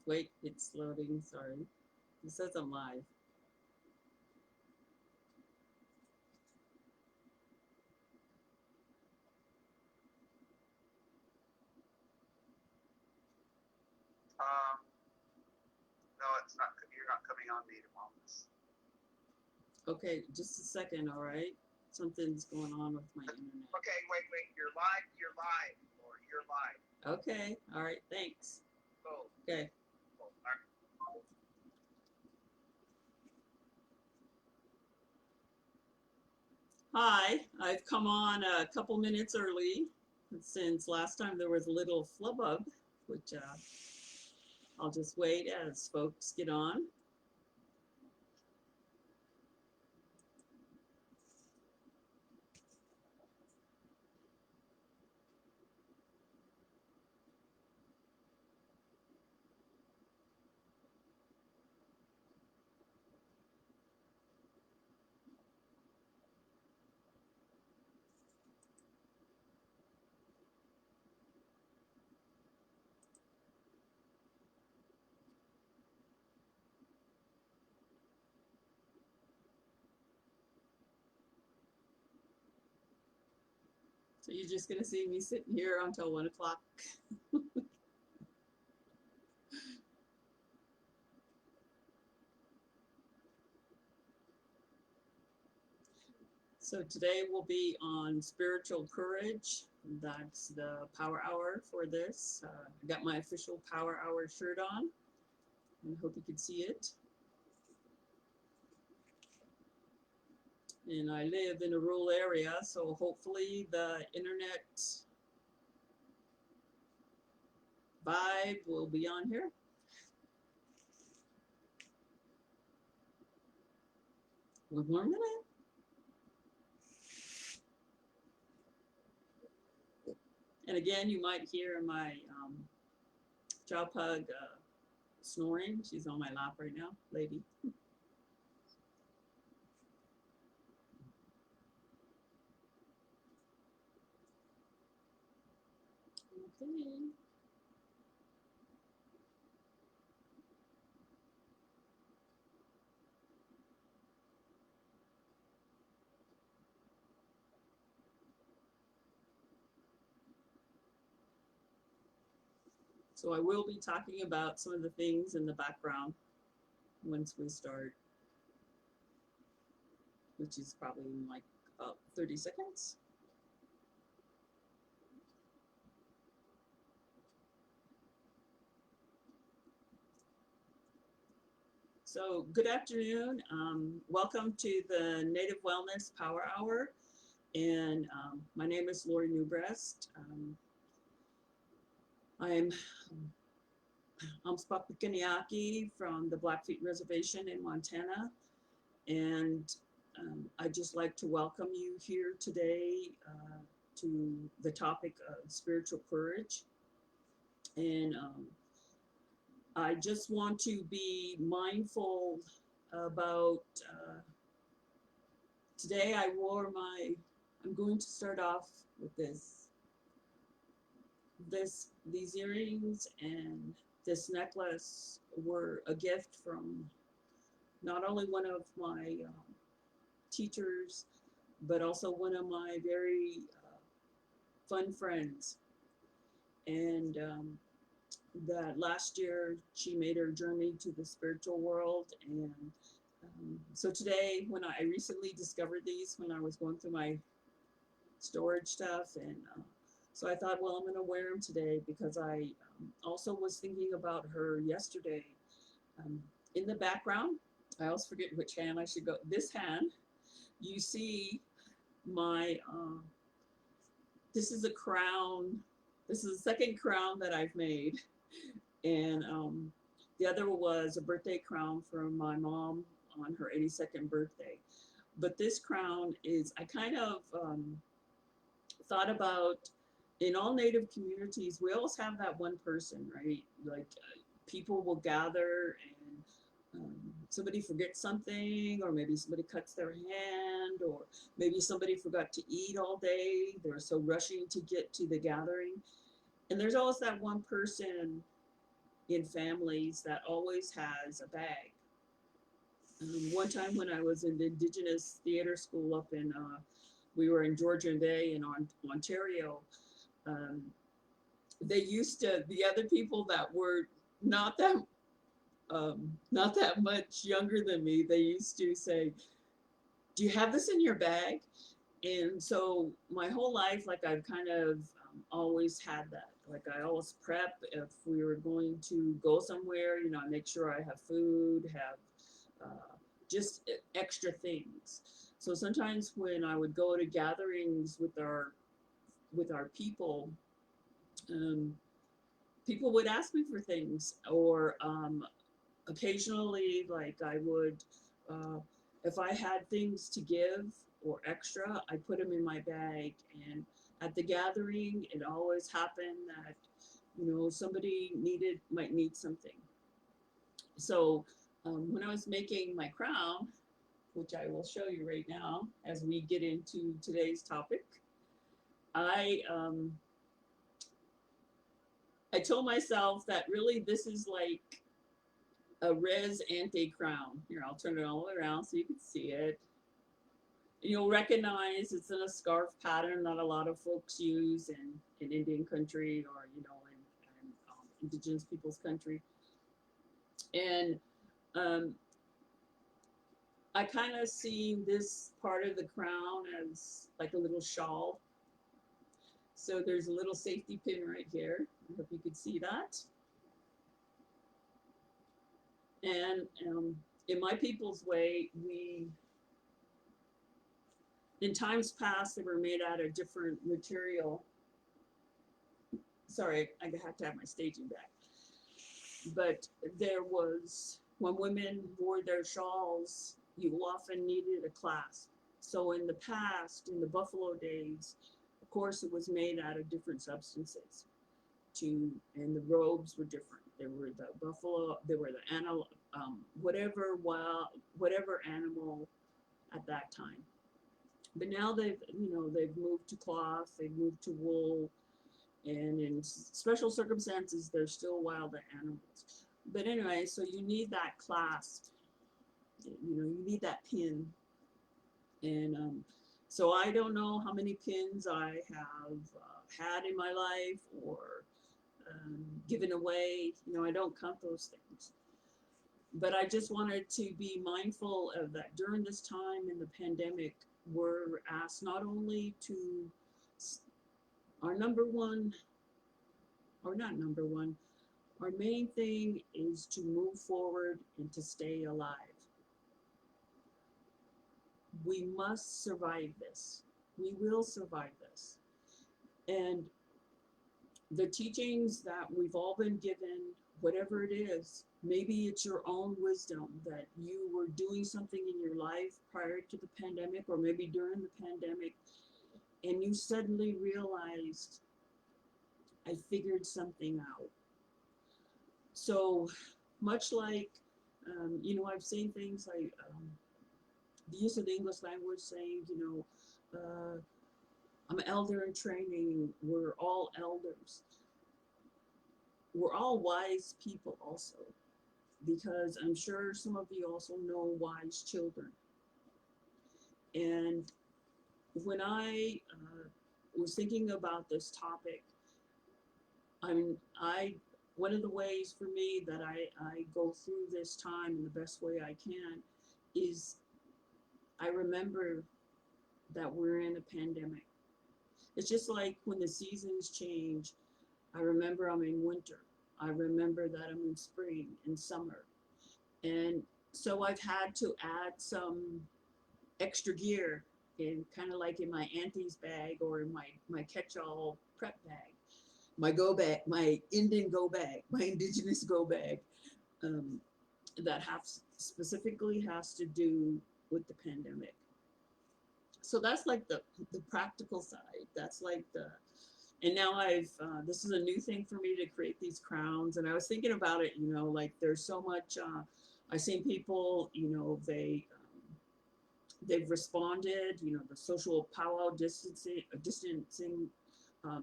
Wait, it's loading. Sorry. It says I'm live. Um, no, it's not. You're not coming on Native Wellness. Okay, just a second, all right? Something's going on with my internet. Okay, wait. You're live. You're live, Lori. You're live. Okay, all right, thanks. Go. Okay. Go. All right. Hi, I've come on a couple minutes early since last time there was a little flubub, which I'll just wait as folks get on. So you're just gonna see me sitting here until 1 o'clock. So today will be on spiritual courage. That's the power hour for this. I got my official power hour shirt on. I hope you can see it. And I live in a rural area, so hopefully the internet vibe will be on here. One more minute. And again, you might hear my job pug snoring. She's on my lap right now, lady. Okay. So I will be talking about some of the things in the background once we start, which is probably in like about 30 seconds. So good afternoon. Welcome to the Native Wellness Power Hour. And my name is Lori NewBreast. I'm Amspapikaniaki from the Blackfeet Reservation in Montana. And I'd just like to welcome you here today to the topic of spiritual courage. And I just want to be mindful about today I'm going to start off with these earrings and this necklace were a gift from not only one of my teachers, but also one of my very fun friends. And that last year she made her journey to the spiritual world. And so today, when I recently discovered these when I was going through my storage stuff, and so I thought, well, I'm going to wear them today because I also was thinking about her yesterday. Um, in the background, I always forget which hand I should go. This hand, you see my, this is a crown. This is the second crown that I've made. And the other was a birthday crown from my mom on her 82nd birthday. But this crown is, I kind of thought about in all Native communities, we always have that one person, right? Like people will gather and somebody forgets something, or maybe somebody cuts their hand, or maybe somebody forgot to eat all day. They're so rushing to get to the gathering. And there's always that one person in families that always has a bag. One time when I was in the Indigenous Theater School up in, we were in Georgian Bay in Ontario. Um, they used to, the other people that were not that not that much younger than me, they used to say, "Do you have this in your bag?" And so my whole life, like I've kind of always had that. Like I always prep if we were going to go somewhere. You know, I make sure I have food, have just extra things. So sometimes when I would go to gatherings with our people, um, people would ask me for things, or occasionally, like I would, uh, if I had things to give or extra, I put them in my bag. And at the gathering, it always happened that, you know, somebody might need something. So when I was making my crown, which I will show you right now as we get into today's topic, I um, I told myself that really this is like a res ante crown. Here, I'll turn it all the way around so you can see it. You'll recognize it's in a scarf pattern that a lot of folks use in Indian country, or, you know, in indigenous people's country. And um, I kind of see this part of the crown as like a little shawl. So there's a little safety pin right here. I hope you could see that. And in my people's way, in times past, they were made out of different material. Sorry, I had to have my staging back. But there was, when women wore their shawls, you often needed a clasp. So in the past, in the Buffalo days, of course, it was made out of different substances. And the robes were different. There were the buffalo, there were the animal, whatever animal at that time. But now they've moved to cloth, they've moved to wool, and in special circumstances, they're still wild animals. But anyway, so you need that clasp, you know, you need that pin. And so I don't know how many pins I have had in my life, or given away. You know, I don't count those things. But I just wanted to be mindful of that during this time in the pandemic. We're asked not only to, our number one, or not number one, our main thing is to move forward and to stay alive. We must survive this. We will survive this. And the teachings that we've all been given, whatever it is, maybe it's your own wisdom that you were doing something in your life prior to the pandemic, or maybe during the pandemic, and you suddenly realized, I figured something out. So much like, you know, I've seen things like the use of the English language saying, you know, I'm an elder in training, we're all elders. We're all wise people also, because I'm sure some of you also know wise children. And when I was thinking about this topic, I one of the ways for me that I go through this time in the best way I can is I remember that we're in a pandemic. It's just like when the seasons change. I remember I'm in winter. I remember that I'm in spring and summer. And so I've had to add some extra gear, in kind of like in my auntie's bag, or in my catch-all prep bag, my go bag, my Indian go bag, my indigenous go bag, um, that specifically has to do with the pandemic. So that's like the practical side. That's like the, and now this is a new thing for me to create these crowns. And I was thinking about it, you know, like there's so much, I've seen people, you know, they've responded, you know, the social powwow distancing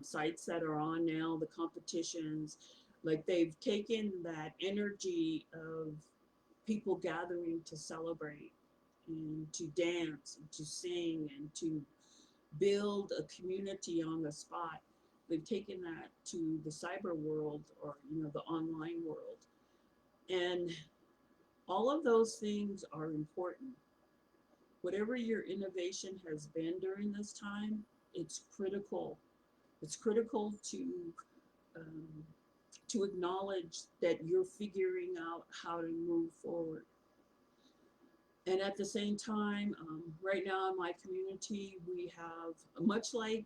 sites that are on now, the competitions. Like they've taken that energy of people gathering to celebrate and to dance and to sing and to build a community on the spot. They've taken that to the cyber world, or the online world. And all of those things are important. Whatever your innovation has been during this time, it's critical. It's critical um, to acknowledge that you're figuring out how to move forward. And at the same time, right now in my community, we have, much like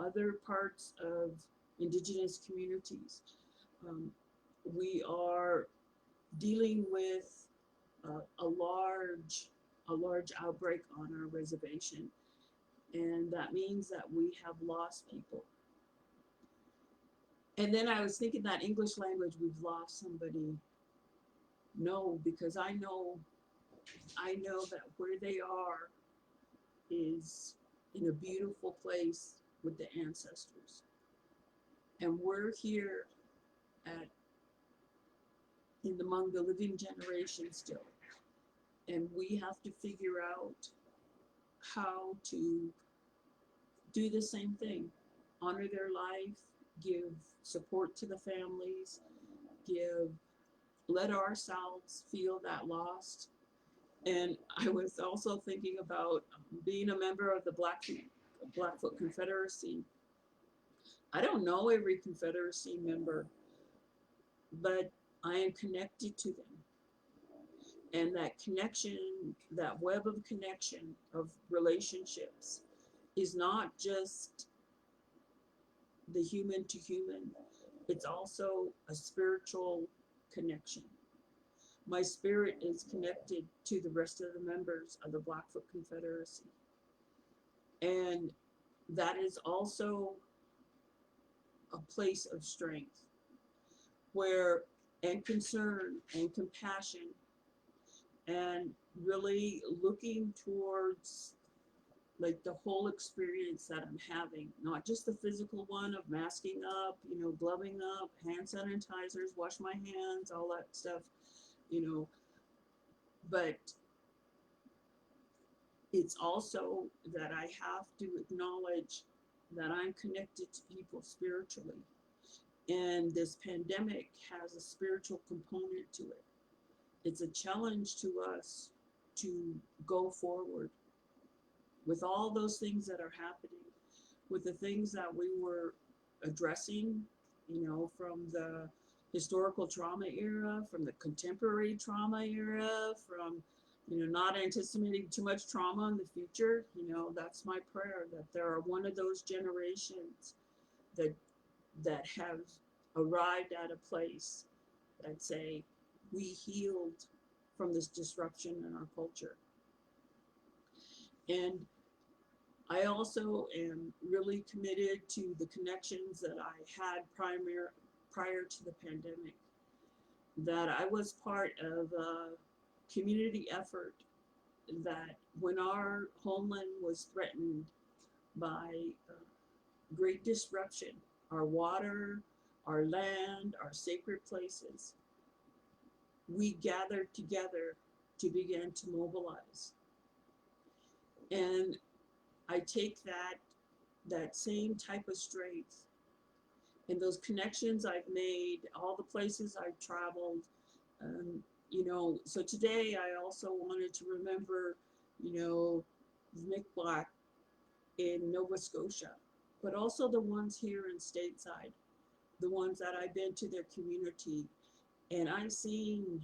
other parts of indigenous communities, um, we are dealing with a large outbreak on our reservation, and that means that we have lost people. And then I was thinking that English language, we've lost somebody. No, because I know that where they are is in a beautiful place with the ancestors. And we're here at among the living generation still. And we have to figure out how to do the same thing. Honor their life, give support to the families, give let ourselves feel that loss. And I was also thinking about being a member of the Blackfoot Confederacy. I don't know every Confederacy member, but I am connected to them. And that connection, that web of connection of relationships, is not just the human to human, it's also a spiritual connection. My spirit is connected to the rest of the members of the Blackfoot Confederacy. And that is also a place of strength where, and concern and compassion, and really looking towards like the whole experience that I'm having, not just the physical one of masking up, gloving up, hand sanitizers, wash my hands, all that stuff, you know, but it's also that I have to acknowledge that I'm connected to people spiritually. And this pandemic has a spiritual component to it. It's a challenge to us to go forward with all those things that are happening, with the things that we were addressing, from the historical trauma era, from the contemporary trauma era, from not anticipating too much trauma in the future. That's my prayer, that there are one of those generations that have arrived at a place that say we healed from this disruption in our culture. And I also am really committed to the connections that I had prior to the pandemic, that I was part of a community effort that when our homeland was threatened by great disruption, our water, our land, our sacred places, we gathered together to begin to mobilize. And I take that same type of strength and those connections I've made, all the places I've traveled. So today I also wanted to remember, Nick Black in Nova Scotia, but also the ones here in stateside, the ones that I've been to their community, and I've seen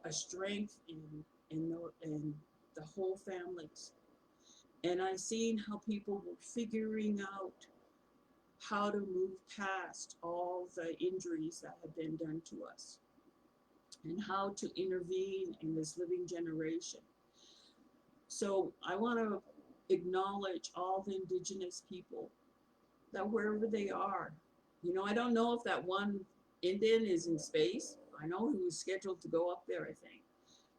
a strength in the whole families. And I've seen how people were figuring out how to move past all the injuries that have been done to us and how to intervene in this living generation. So I want to acknowledge all the Indigenous people, that wherever they are, I don't know if that one Indian is in space. I know he was scheduled to go up there, I think.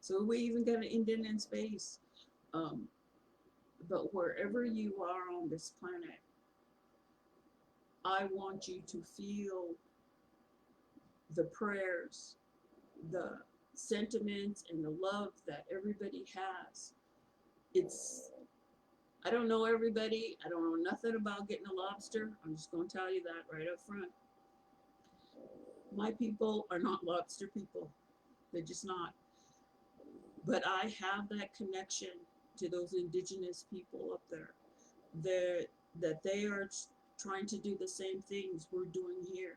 So we even got an Indian in space. But wherever you are on this planet, I want you to feel the prayers, the sentiments, and the love that everybody has. It's, I don't know everybody. I don't know nothing about getting a lobster. I'm just going to tell you that right up front. My people are not lobster people. They're just not. But I have that connection to those indigenous people up there. They're, that they are trying to do the same things we're doing here.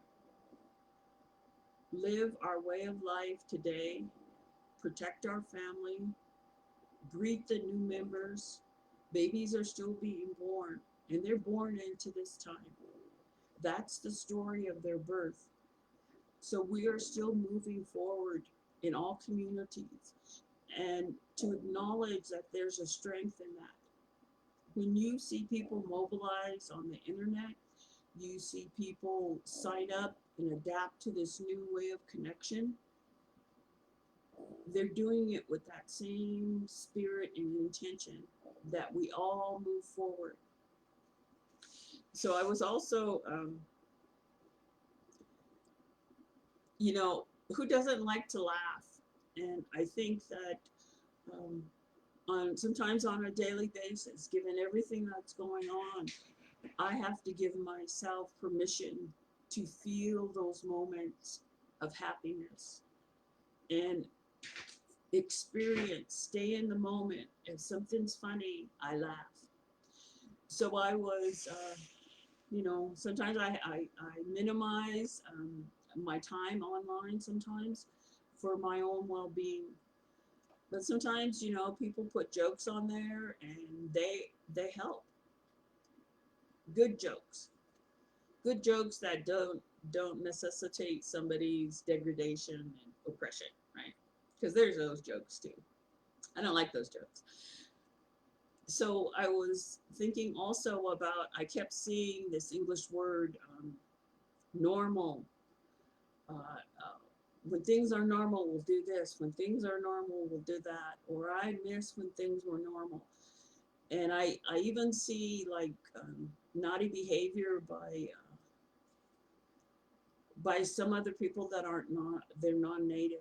Live our way of life today, protect our family, greet the new members. Babies are still being born, and they're born into this time. That's the story of their birth. So we are still moving forward in all communities, and to acknowledge that there's a strength in that. When you see people mobilize on the internet, you see people sign up and adapt to this new way of connection, they're doing it with that same spirit and intention that we all move forward. So I was also, you know, who doesn't like to laugh? And I think that um, on sometimes on a daily basis, given everything that's going on, I have to give myself permission to feel those moments of happiness and experience, stay in the moment. If something's funny, I laugh. So I was, you know, sometimes I minimize my time online sometimes for my own well-being. But sometimes, you know, people put jokes on there and they help. Good jokes. Good jokes that don't necessitate somebody's degradation and oppression, right? Because there's those jokes too. I don't like those jokes. So I was thinking also about, I kept seeing this English word, normal. Uh, uh, when things are normal, we'll do this. When things are normal, we'll do that. Or I miss when things were normal. And I even see like naughty behavior by some other people that aren't not, they're non-native,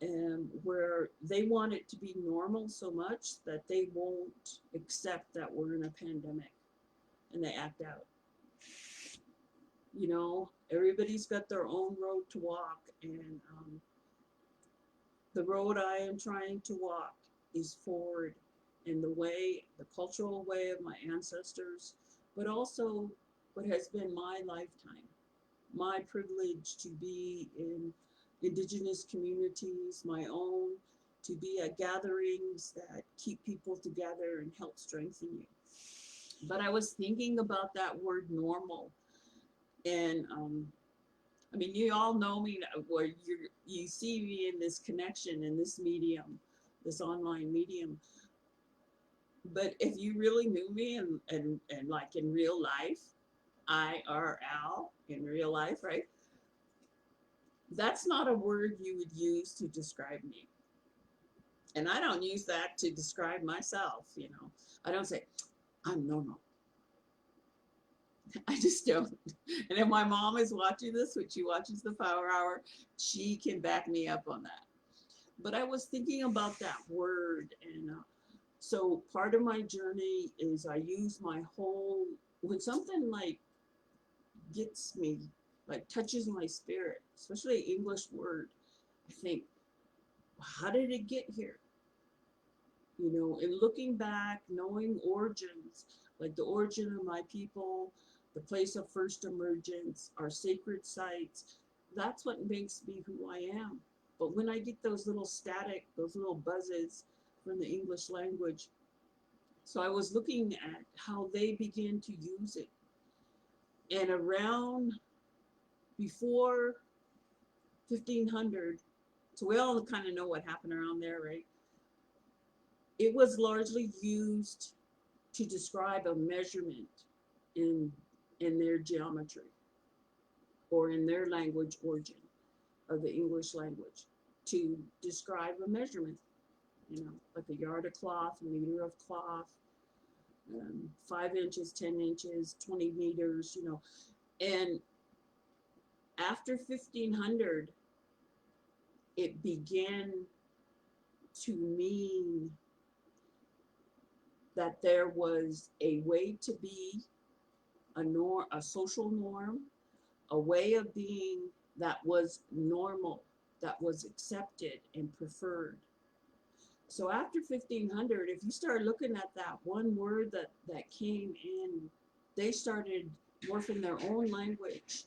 and where they want it to be normal so much that they won't accept that we're in a pandemic, and they act out. You know, everybody's got their own road to walk, and the road I am trying to walk is forward in the way, the cultural way of my ancestors, but also what has been my lifetime, my privilege to be in indigenous communities, my own, to be at gatherings that keep people together and help strengthen you. But I was thinking about that word normal, and I mean, you all know me where you see me in this connection in this medium, this online medium. But if you really knew me and like in real life, IRL in real life, right? That's not a word you would use to describe me. And I don't use that to describe myself, you know. I don't say, I'm normal. I just don't. And if my mom is watching this, when she watches the Power Hour, she can back me up on that. But I was thinking about that word. And so part of my journey is I use my whole, when something like gets me, like touches my spirit, especially an English word, I think, how did it get here? You know, and looking back, knowing origins, like the origin of my people, the place of first emergence, our sacred sites, that's what makes me who I am. But when I get those little static, those little buzzes from the English language, so I was looking at how they began to use it. And around before 1500, so we all kind of know what happened around there, right? It was largely used to describe a measurement in in their geometry or in their language origin of the English language, to describe a measurement, you know, like a yard of cloth, a meter of cloth, 5 inches, 10 inches, 20 meters, you know. And After 1500, it began to mean that there was a way to be, a social norm, a way of being that was normal, that was accepted and preferred. So after 1500, if you start looking at that one word that came in, they started morphing their own language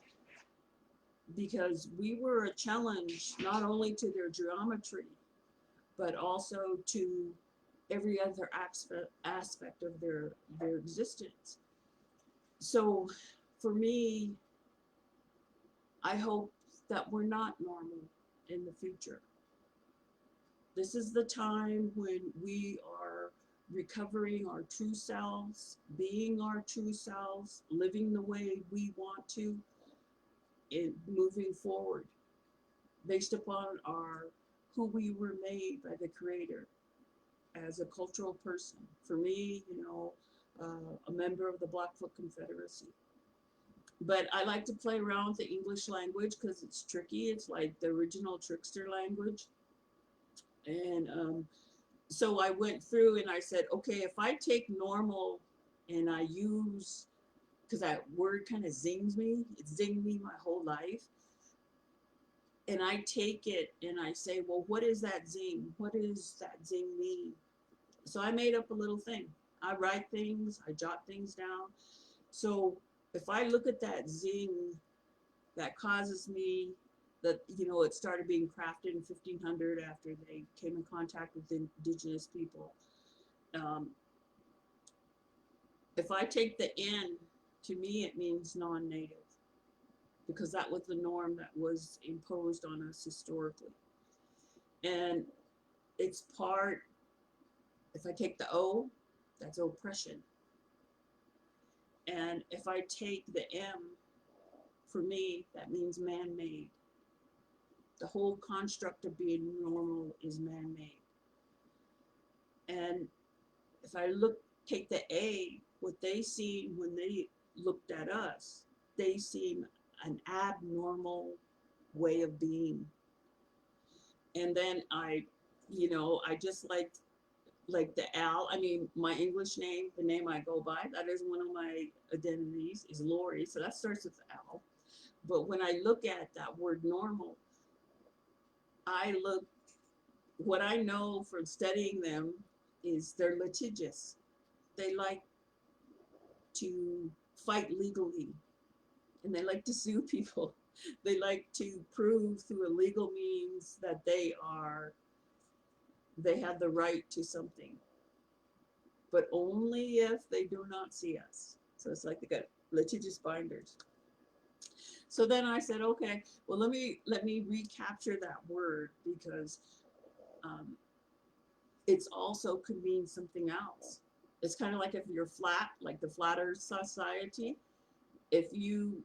because we were a challenge not only to their geometry, but also to every other aspect of their existence. So for me, I hope that we're not normal in the future. This is the time when we are recovering our true selves, being our true selves, living the way we want to, and moving forward based upon our who we were made by the Creator as a cultural person. For me, a member of the Blackfoot Confederacy. But I like to play around with the English language because it's tricky. It's like the original trickster language. And so I went through and I said, okay, if I take normal and I use, because that word kind of zings me, it zinged me my whole life. And I take it and I say, well, what is that zing? What does that zing mean? So I made up a little thing. I write things, I jot things down. So if I look at that zing that causes me, that, it started being crafted in 1500 after they came in contact with indigenous people. If I take the N, to me it means non-native, because that was the norm that was imposed on us historically. And it's part, if I take the O, that's oppression. And if I take the M, for me, that means man-made. The whole construct of being normal is man-made. And if I take the A, what they see when they looked at us, they seem an abnormal way of being. And then I just like the L. I mean, my English name, the name I go by, that is one of my identities, is Lori. So that starts with L. But when I look at that word normal, what I know from studying them is they're litigious. They like to fight legally, and they like to sue people. They like to prove through a legal means that they have the right to something, but only if they do not see us. So it's like they got litigious binders. So then I said, okay, well, let me recapture that word, because it's also could mean something else. It's kind of like if you're flat, like the Flat Earth Society. If you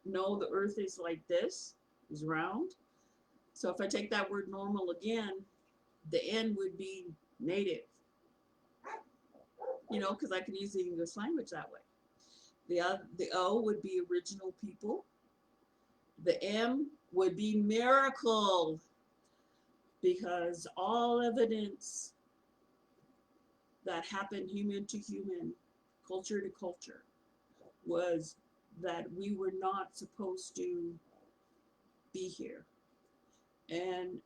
know the Earth is like this, is round. So if I take that word normal again, the N would be native, because I can use the English language that way. The O would be original people. The M would be miracle, because all evidence that happened human to human, culture to culture, was that we were not supposed to be here. And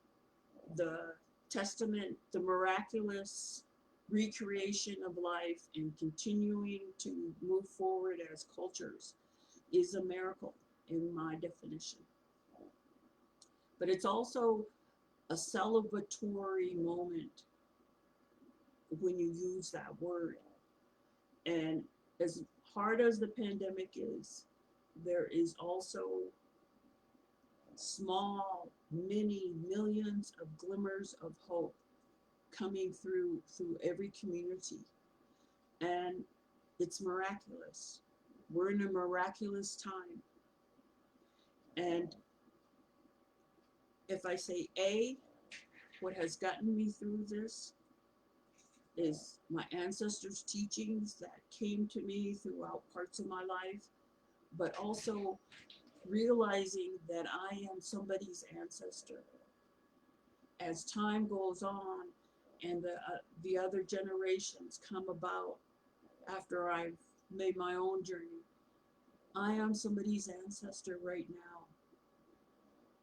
the testament, the miraculous recreation of life and continuing to move forward as cultures is a miracle in my definition. But it's also a celebratory moment when you use that word. And as hard as the pandemic is, there is also small, many millions of glimmers of hope coming through every community. And it's miraculous. We're in a miraculous time. And if I say A, what has gotten me through this is my ancestors' teachings that came to me throughout parts of my life, but also realizing that I am somebody's ancestor. As time goes on and the other generations come about after I've made my own journey, I am somebody's ancestor right now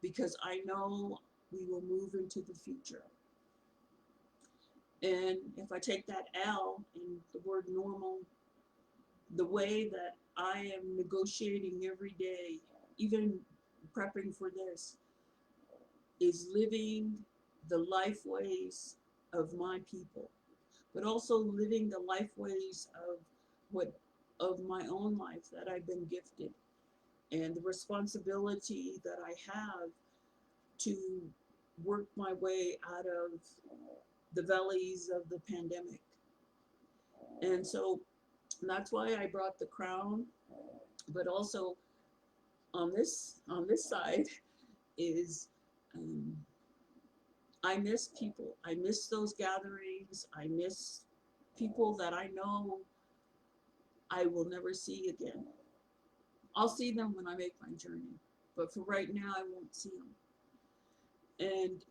because I know we will move into the future. And if I take that L in the word normal, the way that I am negotiating every day, even prepping for this, is living the life ways of my people, but also living the life ways of what of my own life that I've been gifted and the responsibility that I have to work my way out of the valleys of the pandemic. And so that's why I brought the crown, but also on this side is um, I miss people. I miss those gatherings. I miss people that I know I will never see again. I'll see them when I make my journey, but for right now, I won't see them. And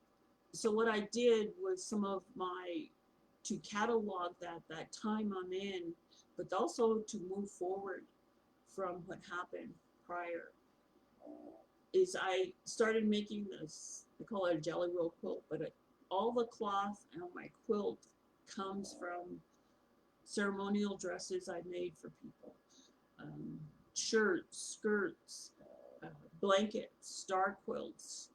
so what I did was some of my to catalog that time I'm in, but also to move forward from what happened prior. Is I started making this. I call it a jelly roll quilt, but all the cloth on my quilt comes from ceremonial dresses I made for people, um, shirts, skirts, uh, blankets, star quilts,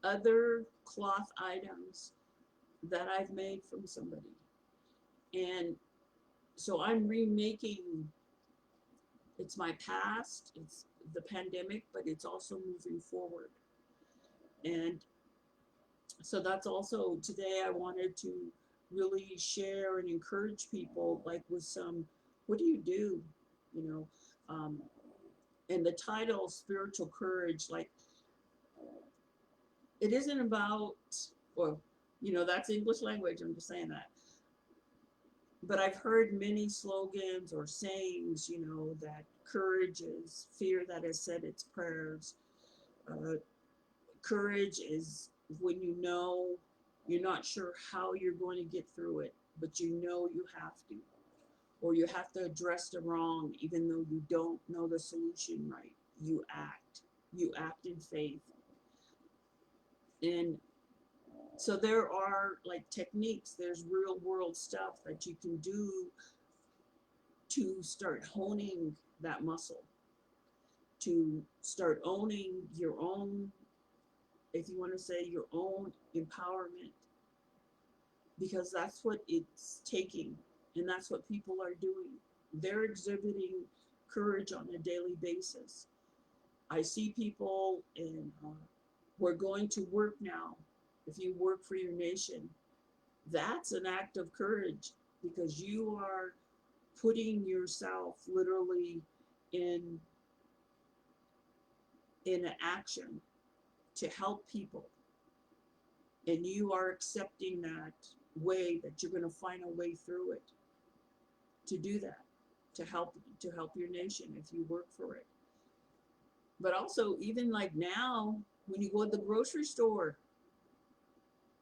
other cloth items that I've made from somebody. And so I'm remaking, it's my past, it's the pandemic, but it's also moving forward. And so that's also today I wanted to really share and encourage people, like with some, what do you do? You know, um, and the title, Spiritual Courage, like it isn't about, well, that's English language, I'm just saying that. But I've heard many slogans or sayings, that courage is fear that has said its prayers. Uh, Courage is when you're not sure how you're going to get through it, but you have to, or you have to address the wrong, even though you don't know the solution right. You act in faith. And so there are like techniques, there's real world stuff that you can do to start honing that muscle, to start owning your own, if you want to say your own empowerment, because that's what it's taking, and that's what people are doing. They're exhibiting courage on a daily basis. I see people, and we're going to work now. If you work for your nation, that's an act of courage because you are putting yourself literally in in action to help people, and you are accepting that way that you're going to find a way through it to do that, to help your nation if you work for it. But also, even like now, when you go to the grocery store,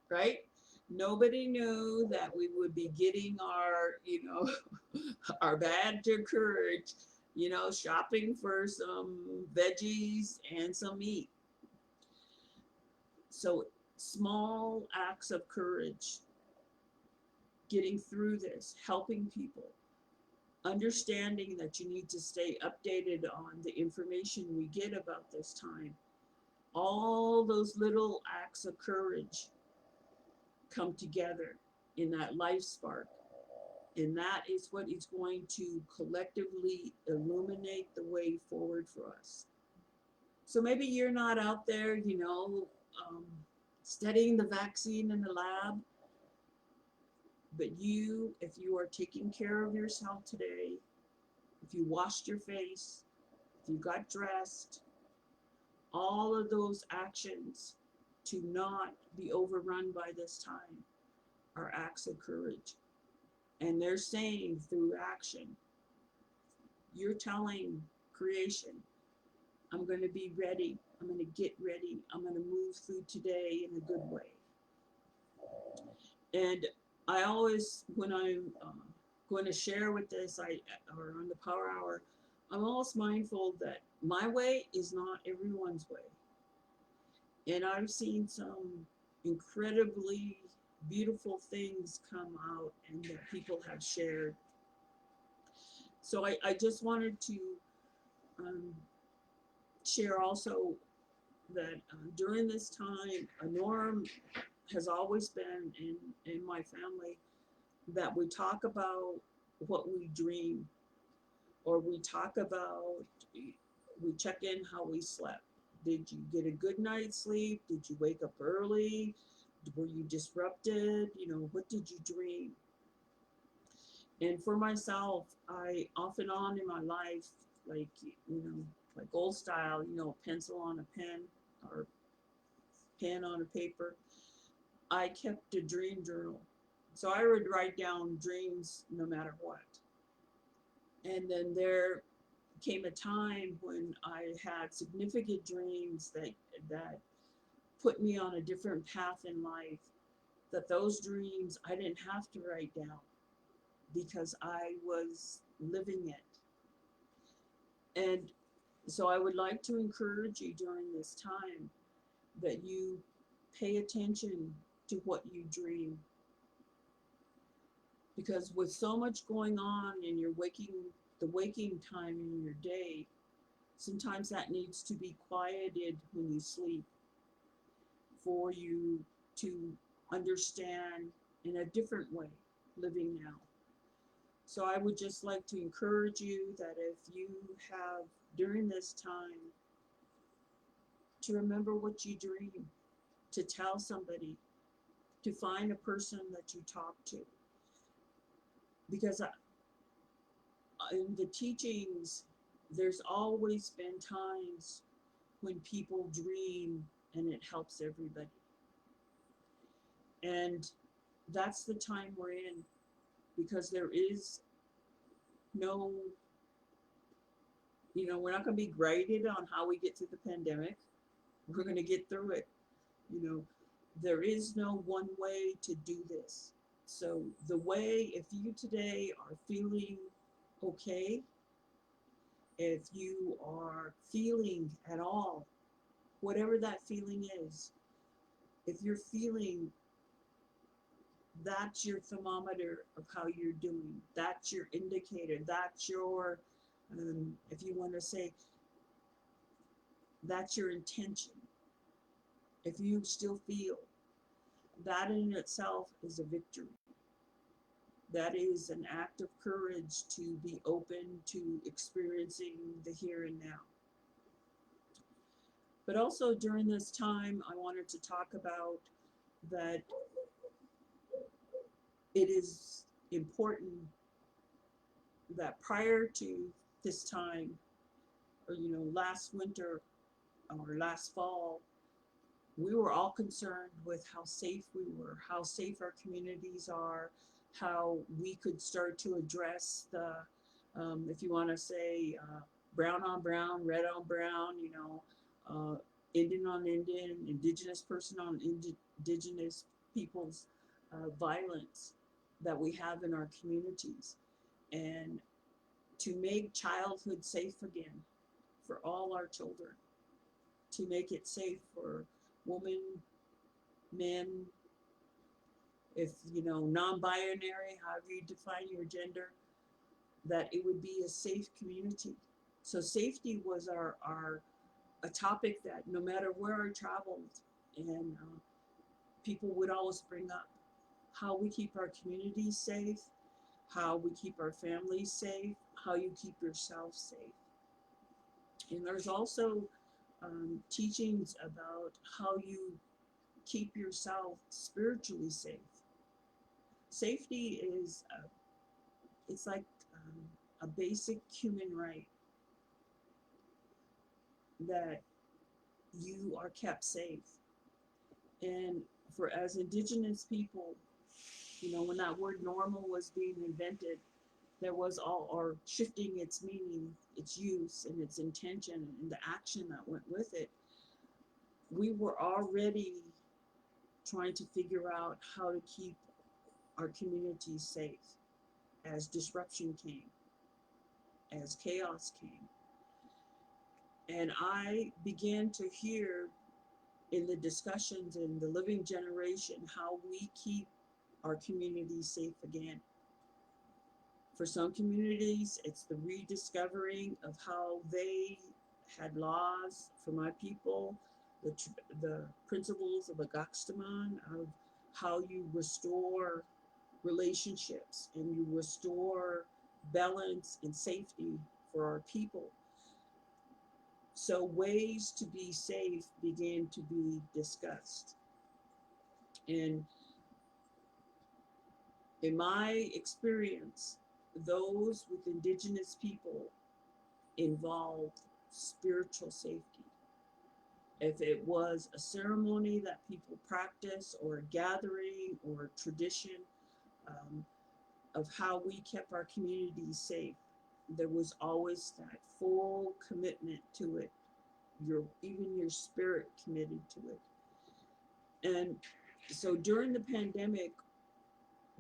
right? Nobody knew that we would be getting our, our badge of courage, shopping for some veggies and some meat. So small acts of courage, getting through this, helping people, understanding that you need to stay updated on the information we get about this time. All those little acts of courage come together in that life spark. And that is what is going to collectively illuminate the way forward for us. So maybe you're not out there, studying the vaccine in the lab, but if you are taking care of yourself today, if you washed your face, if you got dressed, all of those actions to not be overrun by this time are acts of courage. And they're saying through action, you're telling creation, I'm going to be ready. I'm going to get ready. I'm going to move through today in a good way. And I always, when I'm going to share with this, or on the Power Hour, I'm always mindful that my way is not everyone's way. And I've seen some incredibly beautiful things come out and that people have shared. So I just wanted to um, share also that during this time, a norm has always been in my family that we talk about what we dream, or we talk about, we check in how we slept. Did you get a good night's sleep? Did you wake up early? Were you disrupted? What did you dream? And for myself, I off and on in my life, like, like old style, pencil on a pen or pen on a paper, I kept a dream journal. So I would write down dreams no matter what. And then there came a time when I had significant dreams that put me on a different path in life, that those dreams I didn't have to write down because I was living it. And so I would like to encourage you during this time that you pay attention to what you dream. Because with so much going on in the waking time in your day, sometimes that needs to be quieted when you sleep for you to understand in a different way living now. So I would just like to encourage you that if you have during this time to remember what you dream, to tell somebody, to find a person that you talk to. Because in the teachings, there's always been times when people dream and it helps everybody. And that's the time we're in, because there is no, we're not going to be graded on how we get through the pandemic. We're going to get through it. There is no one way to do this. So the way, if you today are feeling okay, if you are feeling at all, whatever that feeling is, if you're feeling, that's your thermometer of how you're doing. That's your indicator. That's your, if you want to say, that's your intention. If you still feel, that in itself is a victory. That is an act of courage to be open to experiencing the here and now. But also during this time, I wanted to talk about that it is important that prior to this time, or last winter or last fall, we were all concerned with how safe we were, how safe our communities are, how we could start to address the, if you want to say, brown on brown, red on brown, Indian on Indian, indigenous person on indigenous people's violence that we have in our communities. And to make childhood safe again for all our children, to make it safe for women, men, if non-binary, however you define your gender, that it would be a safe community. So safety was a topic that no matter where I traveled, and people would always bring up how we keep our communities safe, how we keep our families safe, how you keep yourself safe. And there's also teachings about how you keep yourself spiritually safe. Safety is, it's like a basic human right, that you are kept safe. And for as indigenous people, when that word normal was being invented, there was all, or shifting its meaning, its use and its intention and the action that went with it, we were already trying to figure out how to keep our communities safe as disruption came, as chaos came. And I began to hear in the discussions in the living generation how we keep our communities safe again. For some communities, it's the rediscovering of how they had laws. For my people, the principles of Agastaman, of how you restore relationships and you restore balance and safety for our people. So ways to be safe began to be discussed. And in my experience, those with indigenous people involved spiritual safety. If it was a ceremony that people practice or a gathering or a tradition um, of how we kept our communities safe, there was always that full commitment to it. Even your spirit committed to it. And so during the pandemic,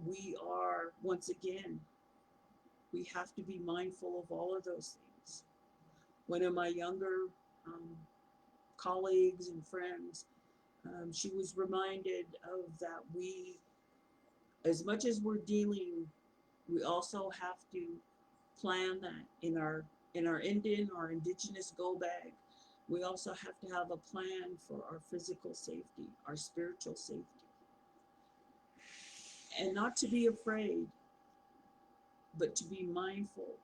we are once again, we have to be mindful of all of those things. One of my younger um, colleagues and friends, she was reminded of that we, as much as we're dealing, we also have to plan that in our Indian or indigenous go bag. We also have to have a plan for our physical safety, our spiritual safety, and not to be afraid, but to be mindful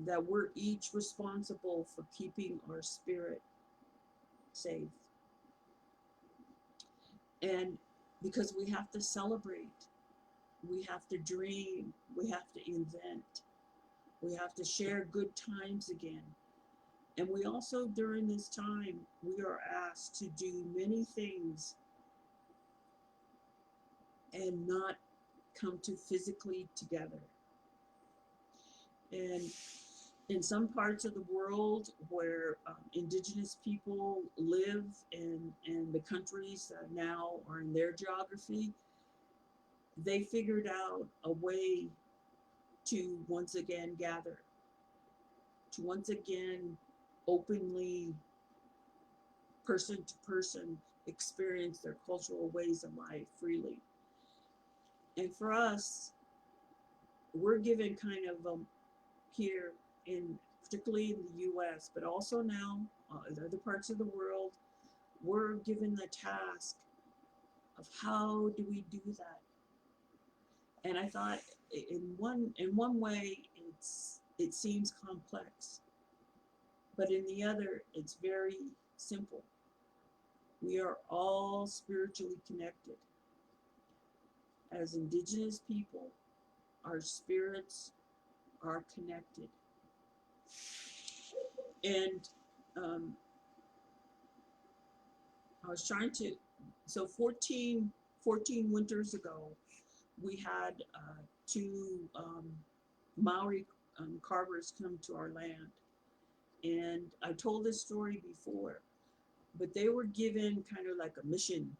that we're each responsible for keeping our spirit safe. And because we have to celebrate, we have to dream, we have to invent, we have to share good times again. And we also, during this time, we are asked to do many things and not come to physically together. And in some parts of the world where indigenous people live and the countries that now are in their geography, they figured out a way to once again gather, to once again openly, person to person, experience their cultural ways of life freely. And for us, we're given kind of here in particularly in the US, but also now in other parts of the world, we're given the task of how do we do that. And I thought in one way it seems complex, but in the other it's very simple. We are all spiritually connected. As indigenous people, our spirits are connected. And um, I was trying to, so 14 winters ago, we had two Maori carvers come to our land. And I told this story before, but they were given kind of like a mission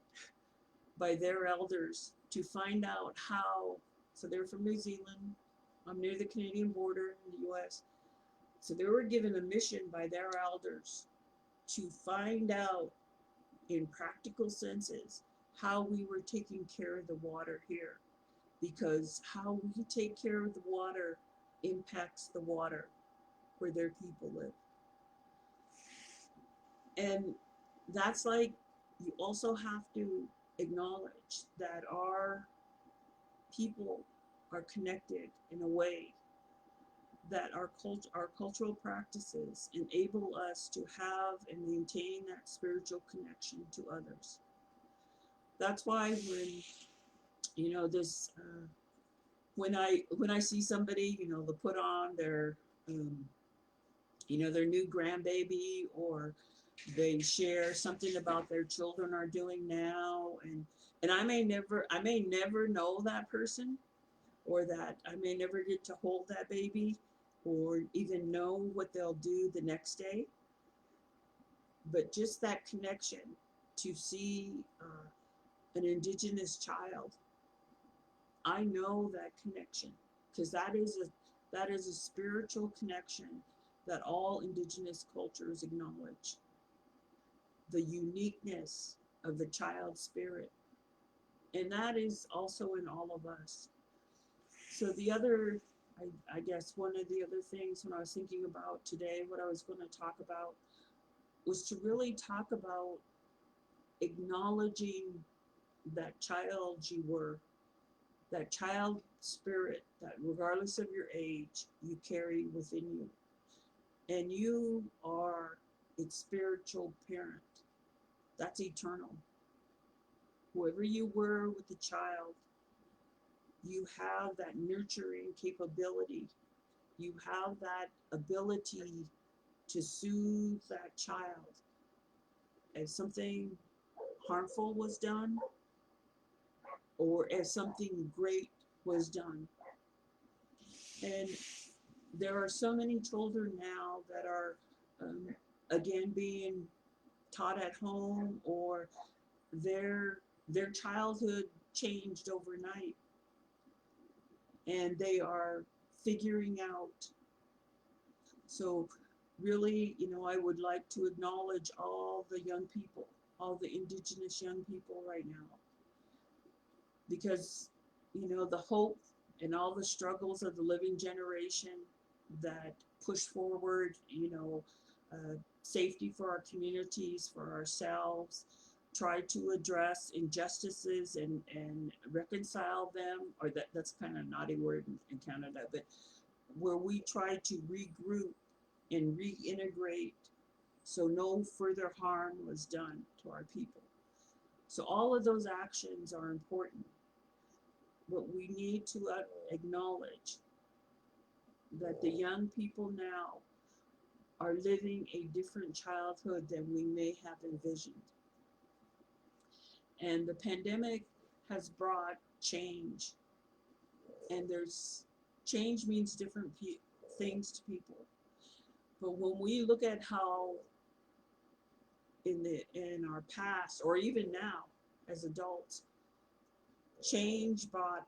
by their elders to find out how, so they're from New Zealand, I'm near the Canadian border in the US. So they were given a mission by their elders to find out in practical senses how we were taking care of the water here, because how we take care of the water impacts the water where their people live. And that's like, you also have to acknowledge that our people are connected in a way that our cultural practices enable us to have and maintain that spiritual connection to others. That's why when this when I see somebody, they put on their um, their new grandbaby, or they share something about their children are doing now, and I may never know that person, or that I may never get to hold that baby, or even know what they'll do the next day, but just that connection to see an Indigenous child, I know that connection because that is a spiritual connection that all Indigenous cultures acknowledge. The uniqueness of the child spirit, and that is also in all of us. So the other, I guess one of the other things when I was thinking about today, what I was going to talk about was to really talk about acknowledging that child you were, that child spirit that regardless of your age, you carry within you. And you are its spiritual parent. That's eternal. Whoever you were with the child, you have that nurturing capability. You have that ability to soothe that child. If something harmful was done, or if something great was done. And there are so many children now that are, um, again, being taught at home, or their childhood changed overnight, and they are figuring out. So really, I would like to acknowledge all the young people, all the Indigenous young people right now, because the hope and all the struggles of the living generation that push forward, safety for our communities, for ourselves, try to address injustices and reconcile them, or that's kind of a naughty word in Canada, but where we try to regroup and reintegrate so no further harm was done to our people. So all of those actions are important, but we need to acknowledge that the young people now are living a different childhood than we may have envisioned. And the pandemic has brought change, and there's change means different things to people. But when we look at how in our past, or even now as adults, change brought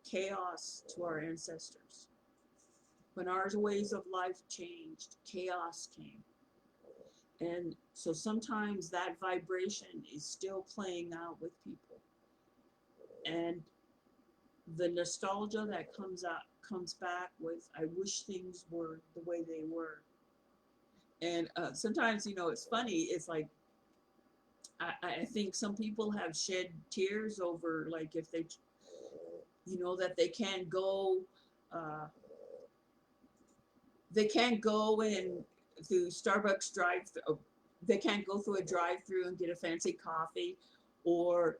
chaos to our ancestors. When our ways of life changed, chaos came. And so sometimes that vibration is still playing out with people. And the nostalgia that comes back with, I wish things were the way they were. And sometimes, it's funny. It's like I think some people have shed tears over, like, if they, that uh, they can't go in through Starbucks drive. They can't go through a drive-through and get a fancy coffee, or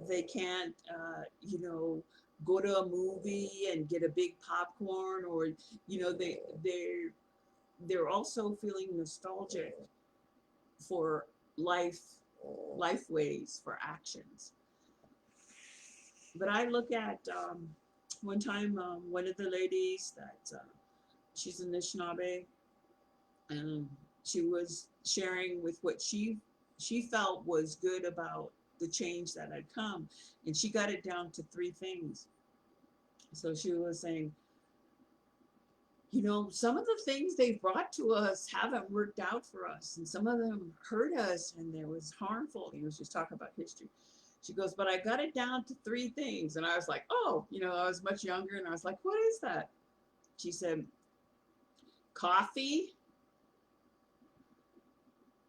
they can't, go to a movie and get a big popcorn, or they're also feeling nostalgic for life, life ways, for actions. But I look at one time, one of the ladies that she's a Anishinaabe, and she was sharing with what she felt was good about the change that had come, and she got it down to three things. So she was saying, some of the things they've brought to us haven't worked out for us, and some of them hurt us, and there was harmful. She's talking about history. She goes, but I got it down to three things. And I was like, oh, I was much younger, and I was like, what is that? She said, coffee.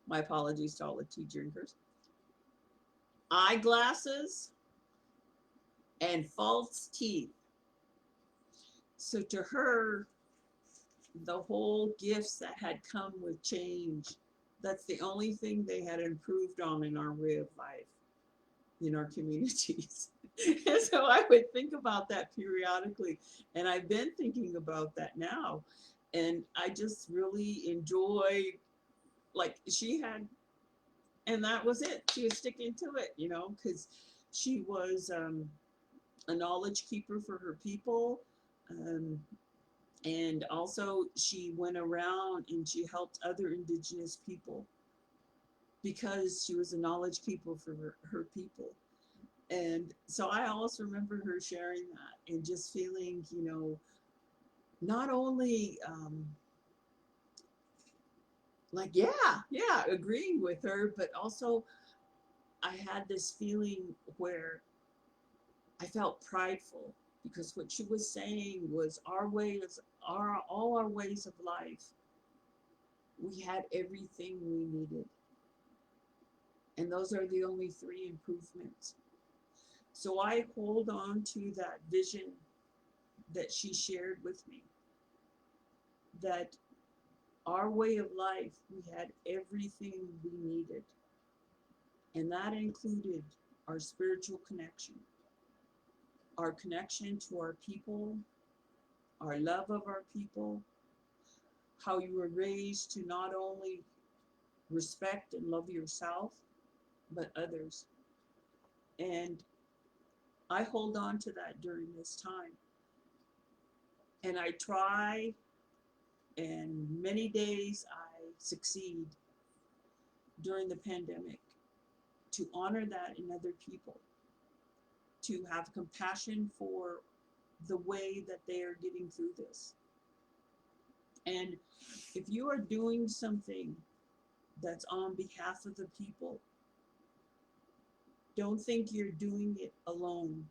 My apologies to all the tea drinkers. Eyeglasses and false teeth. So to her, the whole gifts that had come with change, that's the only thing they had improved on in our way of life, in our communities. And so I would think about that periodically, and I've been thinking about that now. And I just really enjoy, like, she had, and that was it. She was sticking to it, because she was a knowledge keeper for her people. Um, And also, she went around and she helped other Indigenous people because she was a knowledge keeper for her people. And so I also remember her sharing that and just feeling, not only like, yeah, agreeing with her, but also I had this feeling where I felt prideful because what she was saying was our ways, all our ways of life, we had everything we needed. And those are the only three improvements. So I hold on to that vision that she shared with me, that our way of life, we had everything we needed. And that included our spiritual connection, our connection to our people, our love of our people, how you were raised to not only respect and love yourself, but others. And I hold on to that during this time. And I try, and many days I succeed during the pandemic to honor that in other people, to have compassion for the way that they are getting through this. And if you are doing something that's on behalf of the people, don't think you're doing it alone,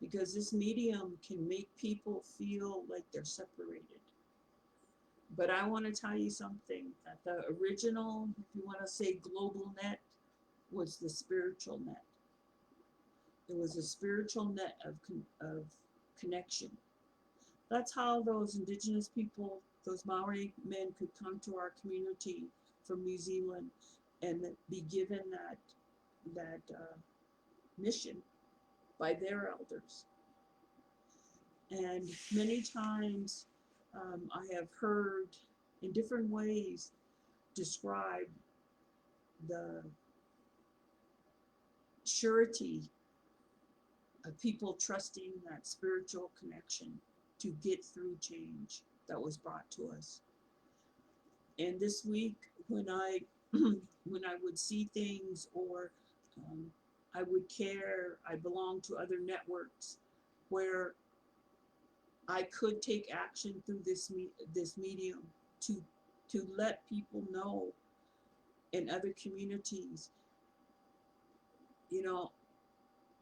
because this medium can make people feel like they're separated. But I want to tell you something, that the original, if you want to say global net, was the spiritual net. It was a spiritual net of connection. That's how those Indigenous people, those Maori men, could come to our community from New Zealand and be given that mission by their elders. And many times I have heard in different ways describe the surety of people trusting that spiritual connection to get through change that was brought to us. And this week, when I when I would see things, or um, I would care, I belong to other networks where I could take action through this medium to let people know in other communities, you know,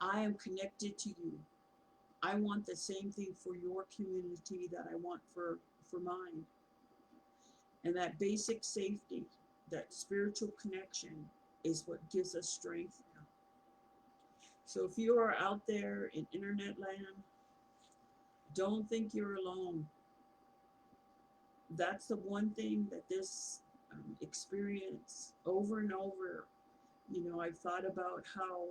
I am connected to you. I want the same thing for your community that I want for mine. And that basic safety, that spiritual connection, is what gives us strength now. So if you are out there in internet land, don't think you're alone. That's the one thing that this experience over and over, I've thought about how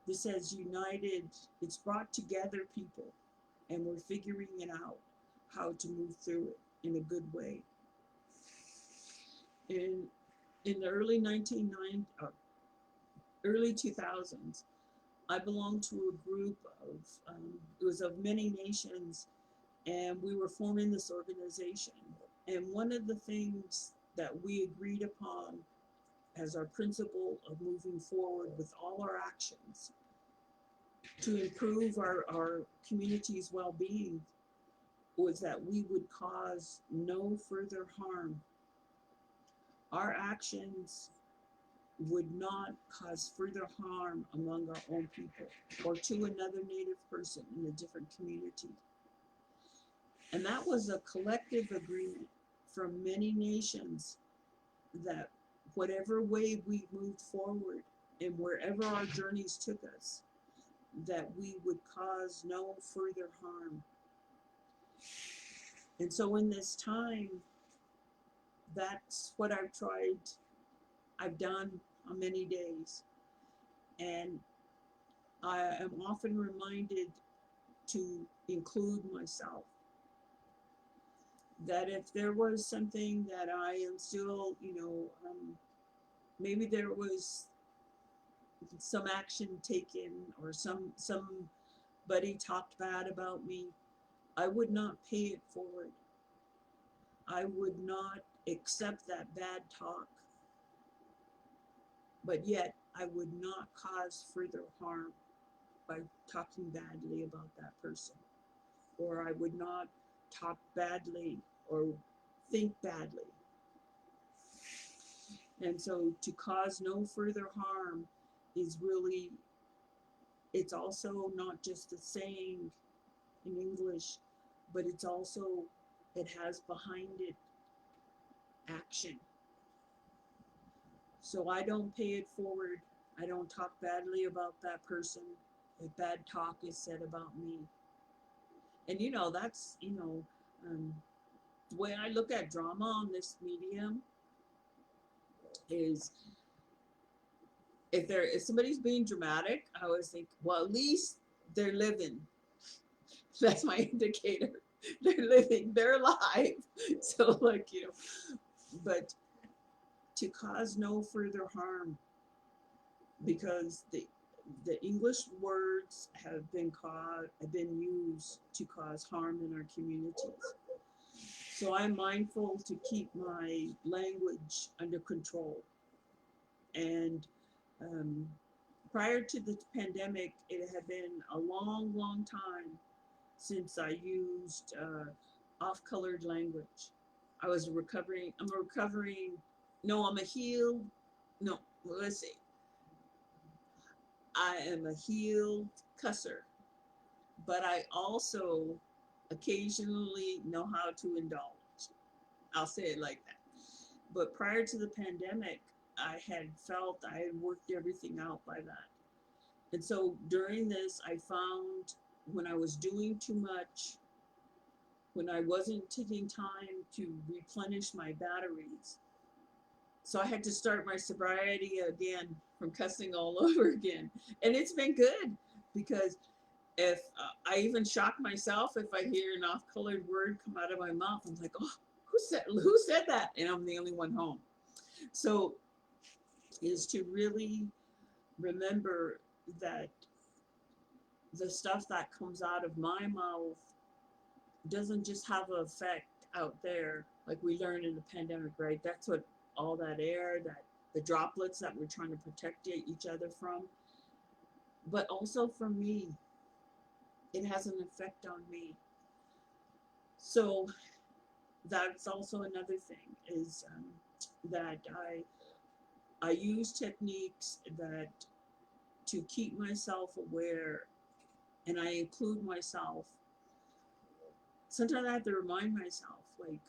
this has united, it's brought together people, and we're figuring it out, how to move through it in a good way. In the early 2000s, I belonged to a group of, it was of many nations, and we were forming this organization. And one of the things that we agreed upon as our principle of moving forward with all our actions to improve our community's well-being was that we would cause no further harm. Our actions would not cause further harm among our own people or to another Native person in a different community. And that was a collective agreement from many nations, that whatever way we moved forward and wherever our journeys took us, that we would cause no further harm. And so in this time, that's what I've done on many days. And I am often reminded to include myself, that if there was something that I am still, maybe there was some action taken, or somebody talked bad about me, I would not pay it forward. I would not accept that bad talk, but yet I would not cause further harm by talking badly about that person, or I would not talk badly or think badly. And so to cause no further harm is really, it's also not just a saying in English, but it's also, it has behind it action. So I don't pay it forward. I don't talk badly about that person if bad talk is said about me. And that's, the way I look at drama on this medium is, if somebody's being dramatic, I always think, well, at least they're living. That's my indicator. They're living, they're alive. So like, but to cause no further harm, because the English words have been used to cause harm in our communities. So I'm mindful to keep my language under control. And um, prior to the pandemic, it had been a long, long time since I used off-colored language. I'm a recovering, no, I'm a healed, no, let's see. I am a healed cusser, but I also occasionally know how to indulge. I'll say it like that. But prior to the pandemic, I had felt I had worked everything out by that. And so during this, I found when I was doing too much, when I wasn't taking time to replenish my batteries, so I had to start my sobriety again from cussing all over again. And it's been good, because if I even shock myself if I hear an off-colored word come out of my mouth, I'm like, oh, who said that? And I'm the only one home. So is to really remember that the stuff that comes out of my mouth doesn't just have an effect out there, like we learned in the pandemic, right? That's what all that air, that the droplets that we're trying to protect each other from, but also for me, it has an effect on me. So that's also another thing, is that I use techniques that to keep myself aware, and I include myself. Sometimes I have to remind myself, like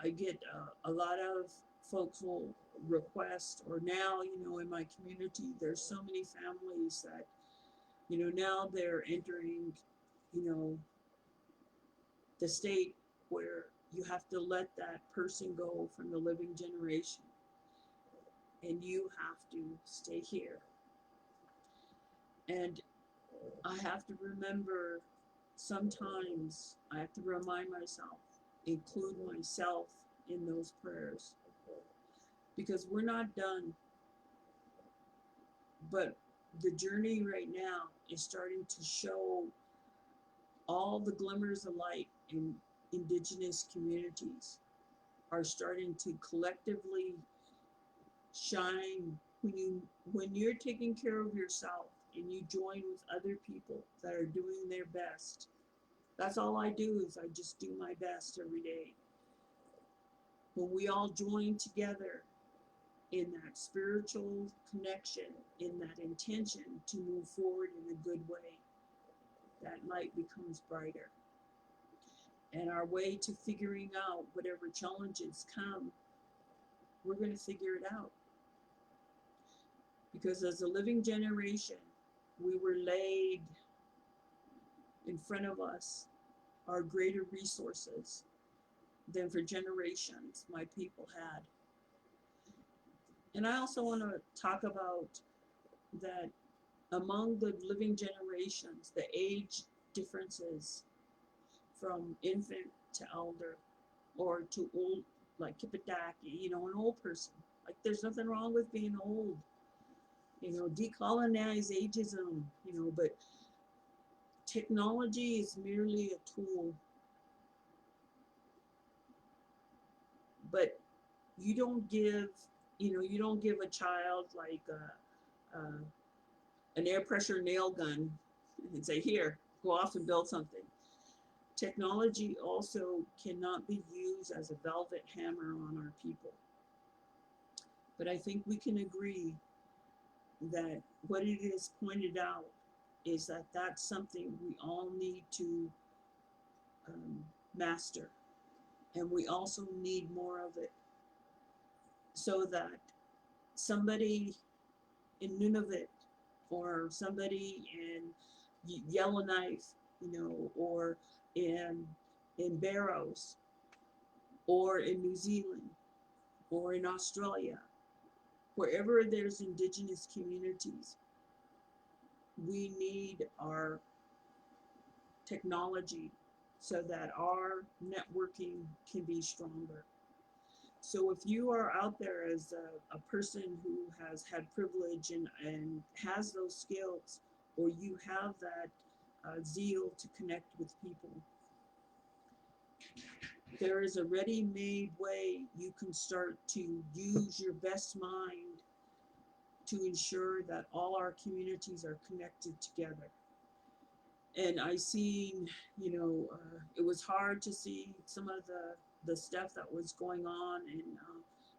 I get a lot of folks will request, or now, in my community, there's so many families that, now they're entering, you know, the state where you have to let that person go from the living generation, and you have to stay here. And I have to remember, sometimes I have to remind myself, include myself in those prayers, because we're not done. But the journey right now is starting to show all the glimmers of light in indigenous communities are starting to collectively shine when you're taking care of yourself and you join with other people that are doing their best. That's all I do, is I just do my best every day. When we all join together in that spiritual connection, in that intention to move forward in a good way, that light becomes brighter. And our way to figuring out whatever challenges come, we're going to figure it out. Because as a living generation, we were laid in front of us are greater resources than for generations my people had. And I also want to talk about that among the living generations, the age differences from infant to elder, or to old, like Kipitaki, an old person. Like, there's nothing wrong with being old. Decolonize ageism, but technology is merely a tool. but you don't give, you don't give a child like an air pressure nail gun and say, here, go off and build something. Technology also cannot be used as a velvet hammer on our people. But I think we can agree that what it is pointed out is that that's something we all need to master. And we also need more of it so that somebody in Nunavut or somebody in Yellowknife, or in Barrows or in New Zealand or in Australia, wherever there's indigenous communities, we need our technology so that our networking can be stronger. So if you are out there as a person who has had privilege and has those skills, or you have that zeal to connect with people, there is a ready-made way you can start to use your best mind to ensure that all our communities are connected together. And I seen, it was hard to see some of the stuff that was going on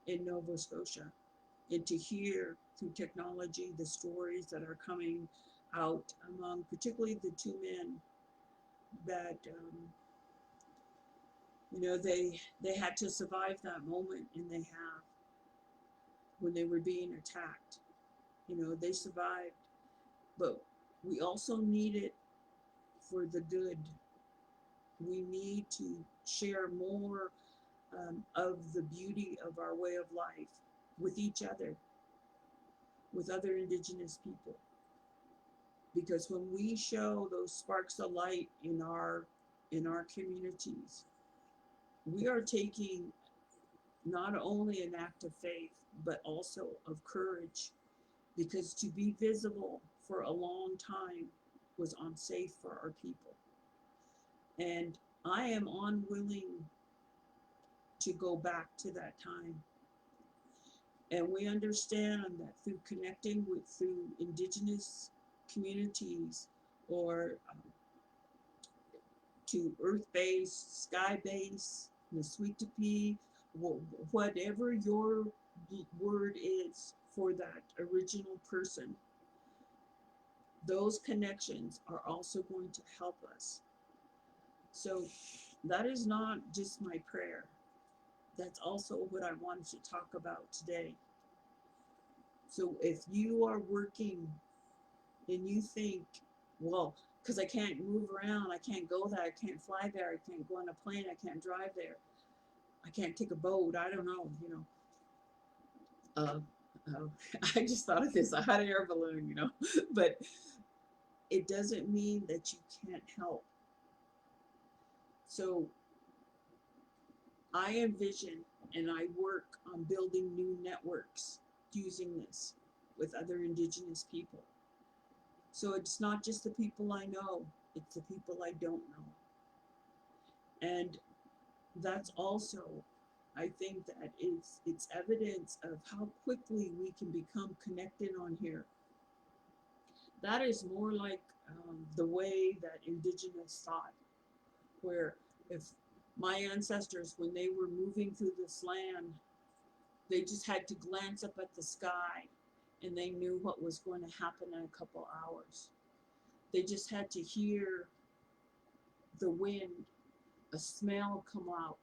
in Nova Scotia, and to hear through technology the stories that are coming out among particularly the two men that they had to survive that moment, and they have, when they were being attacked. They survived, but we also need it for the good. We need to share more of the beauty of our way of life with each other, with other indigenous people. Because when we show those sparks of light in our communities, we are taking not only an act of faith, but also of courage. Because to be visible for a long time was unsafe for our people. And I am unwilling to go back to that time. And we understand that through indigenous communities, or to earth-based, sky-based, Neswitipi, whatever your word is for that original person, those connections are also going to help us. So that is not just my prayer. That's also what I wanted to talk about today. So if you are working and you think, well, because I can't move around, I can't go there, I can't fly there, I can't go on a plane, I can't drive there, I can't take a boat, I don't know, uh, I just thought of this, a hot air balloon, but it doesn't mean that you can't help. So I envision and I work on building new networks using this with other indigenous people. So it's not just the people I know, it's the people I don't know. And that's also, I think that it's evidence of how quickly we can become connected on here. That is more like the way that indigenous thought, where if my ancestors, when they were moving through this land, they just had to glance up at the sky and they knew what was going to happen in a couple hours. They just had to hear the wind, a smell come out,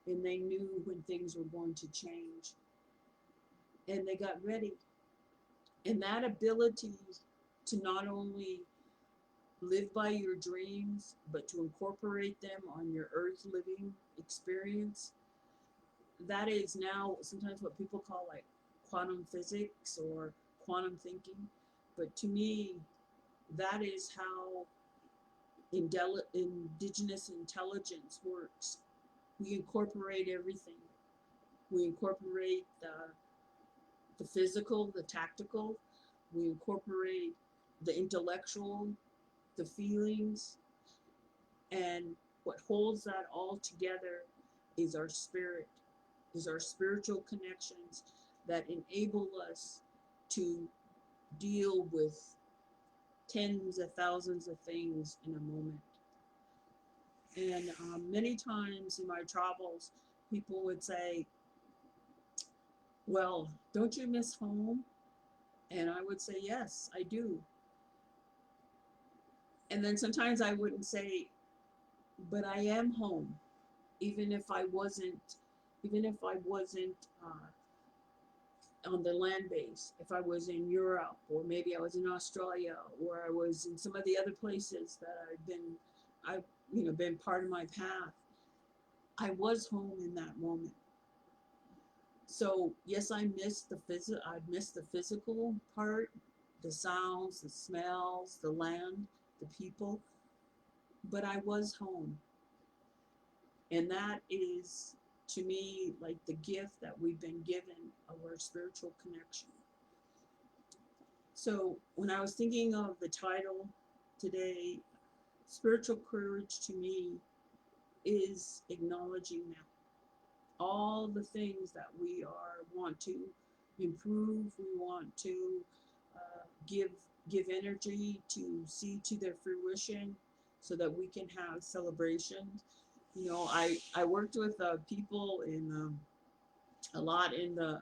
and they knew when things were going to change. And they got ready. And that ability to not only live by your dreams, but to incorporate them on your earth living experience, that is now sometimes what people call like quantum physics or quantum thinking. But to me, that is how indigenous intelligence works. We incorporate everything. We incorporate the physical, the tactical. We incorporate the intellectual, the feelings. And what holds that all together is our spirit, These are spiritual connections that enable us to deal with tens of thousands of things in a moment. And many times in my travels, people would say, well, don't you miss home? And I would say, yes, I do. And then sometimes I wouldn't say, but I am home, even if I wasn't, even if I wasn't on the land base, if I was in Europe, or maybe I was in Australia, or I was in some of the other places that I've been part of my path. I was home in that moment. So yes, I missed the physical part, the sounds, the smells, the land, the people, but I was home. And that is, to me, like the gift that we've been given of our spiritual connection. So when I was thinking of the title today, spiritual courage to me is acknowledging that all the things that we want to improve, we want to give energy to see to their fruition, so that we can have celebrations. I worked with people in a lot in the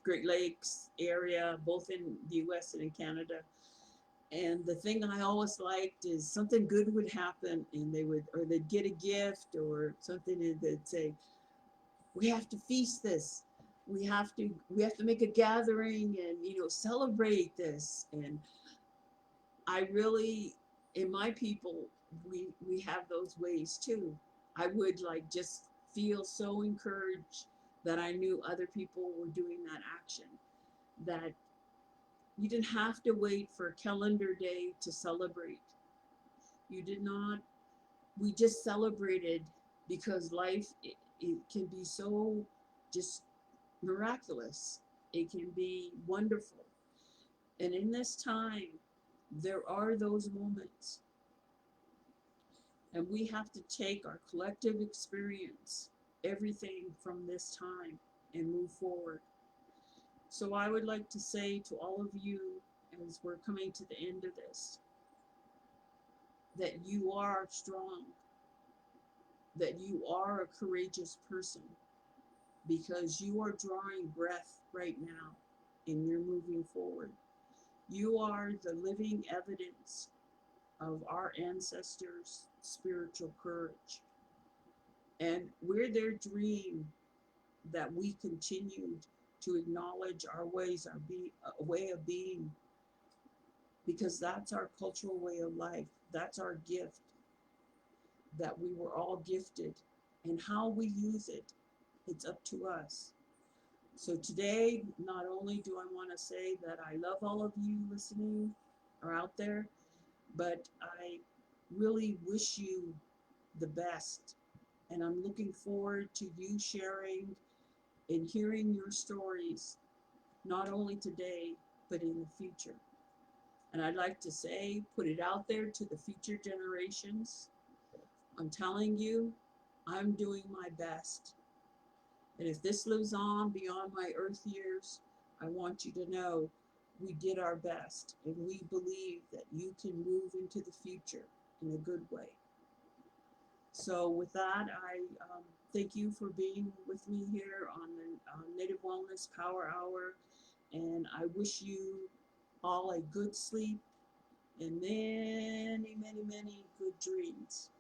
Great Lakes area, both in the U.S. and in Canada. And the thing I always liked is something good would happen, and they'd get a gift or something, and they'd say, "We have to feast this. We have to make a gathering and celebrate this." And I really, in my people, we have those ways too. I would like just feel so encouraged that I knew other people were doing that action. That you didn't have to wait for calendar day to celebrate. You did not. We just celebrated because life, it can be so just miraculous. It can be wonderful. And in this time, there are those moments. And we have to take our collective experience, everything from this time, and move forward. So I would like to say to all of you, as we're coming to the end of this, that you are strong, that you are a courageous person, because you are drawing breath right now and you're moving forward. You are the living evidence of our ancestors' spiritual courage. And we're their dream, that we continued to acknowledge our ways, a way of being, because that's our cultural way of life. That's our gift, that we were all gifted. And how we use it, it's up to us. So today, not only do I want to say that I love all of you listening or out there, but I really wish you the best. And I'm looking forward to you sharing and hearing your stories, not only today, but in the future. And I'd like to say, put it out there to the future generations. I'm telling you, I'm doing my best. And if this lives on beyond my earth years, I want you to know we did our best, and we believe that you can move into the future in a good way. So with that, I thank you for being with me here on the Native Wellness Power Hour, and I wish you all a good sleep and many, many, many good dreams.